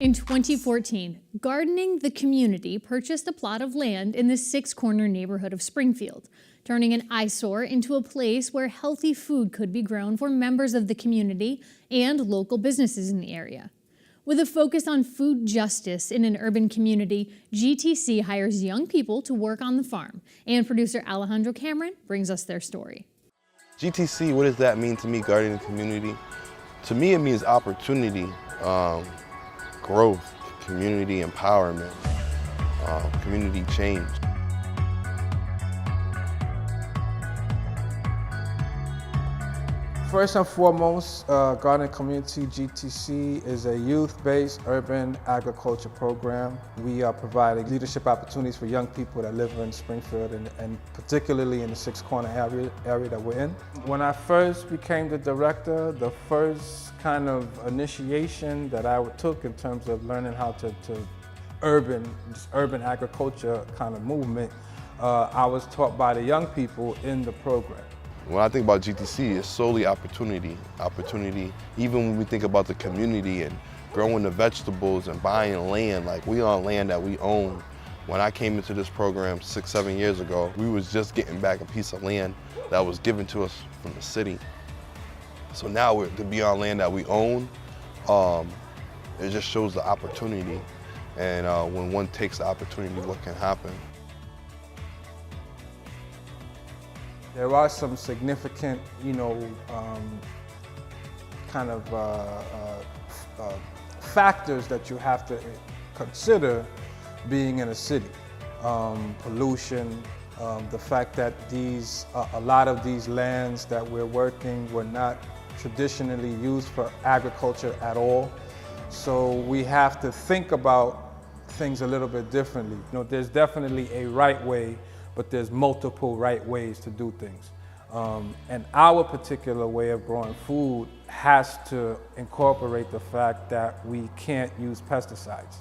In 2014, Gardening the Community purchased a plot of land in the Six Corner neighborhood of Springfield, turning an eyesore into a place where healthy food could be grown for members of the community and local businesses in the area. With a focus on food justice in an urban community, GTC hires young people to work on the farm, and producer Alejandro Cameron brings us their story. GTC, what does that mean to me, Gardening the Community? To me, it means opportunity, growth, community empowerment, community change. First and foremost, Gardening Community GTC is a youth-based urban agriculture program. We are providing leadership opportunities for young people that live in Springfield and particularly in the Six Corner area that we're in. When I first became the director, the first kind of initiation that I took in terms of learning how to urban agriculture kind of movement, I was taught by the young people in the program. When I think about GTC, it's solely opportunity. Even when we think about the community and growing the vegetables and buying land, like we on land that we own. When I came into this program 6, 7 years ago, we was just getting back a piece of land that was given to us from the city. So now to be on land that we own, it just shows the opportunity. And when one takes the opportunity, what can happen. There are some significant, factors that you have to consider being in a city. Pollution, the fact that a lot of these lands that we're working were not traditionally used for agriculture at all. So we have to think about things a little bit differently. There's definitely a right way, but there's multiple right ways to do things. And our particular way of growing food has to incorporate the fact that we can't use pesticides.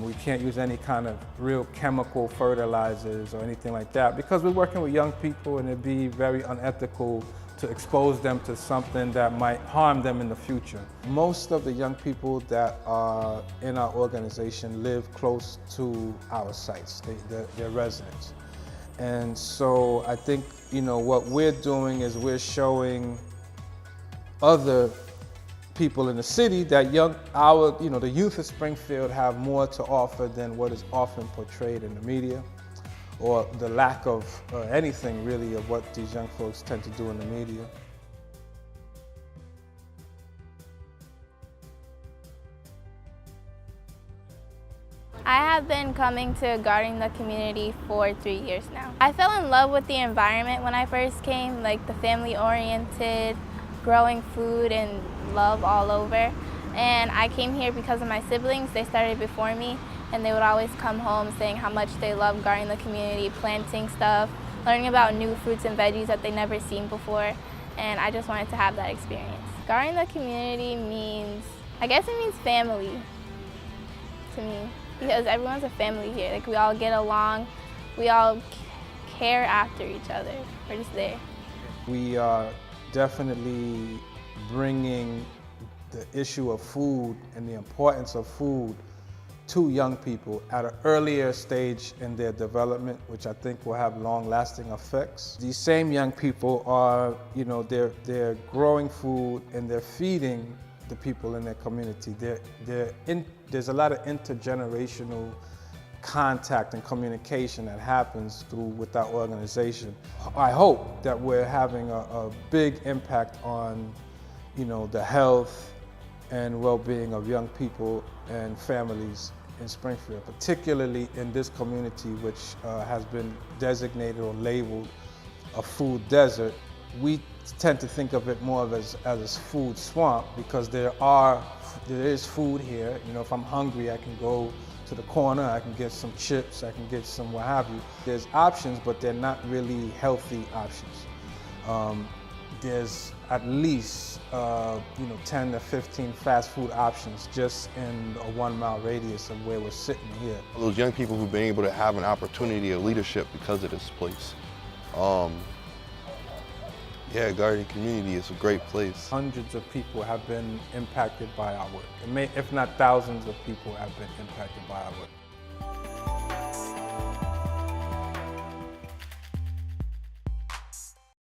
We can't use any kind of real chemical fertilizers or anything like that because we're working with young people and it'd be very unethical to expose them to something that might harm them in the future. Most of the young people that are in our organization live close to our sites, they're residents. And so I think, what we're doing is we're showing other people in the city that the youth of Springfield have more to offer than what is often portrayed in the media, or the lack of anything really of what these young folks tend to do in the media. I have been coming to Gardening the Community for 3 years now. I fell in love with the environment when I first came, like the family-oriented, growing food and love all over. And I came here because of my siblings. They started before me, and they would always come home saying how much they love gardening the community, planting stuff, learning about new fruits and veggies that they never seen before, and I just wanted to have that experience. Gardening the community means, I guess it means family to me, because everyone's a family here. Like, we all get along, we all care after each other. We're just there. We are definitely bringing the issue of food and the importance of food to young people at an earlier stage in their development, which I think will have long-lasting effects. These same young people are, they're growing food and they're feeding the people in their community. There's a lot of intergenerational contact and communication that happens with our organization. I hope that we're having a big impact on, the health and well-being of young people and families in Springfield, particularly in this community which has been designated or labeled a food desert. We tend to think of it more of as a food swamp because there is food here. If I'm hungry, I can go to the corner, I can get some chips, I can get some what have you. There's options, but they're not really healthy options. There's at least 10 to 15 fast food options just in a 1 mile radius of where we're sitting here. Those young people who've been able to have an opportunity of leadership because of this place. Yeah, gardening community is a great place. Hundreds of people have been impacted by our work. If not thousands of people have been impacted by our work.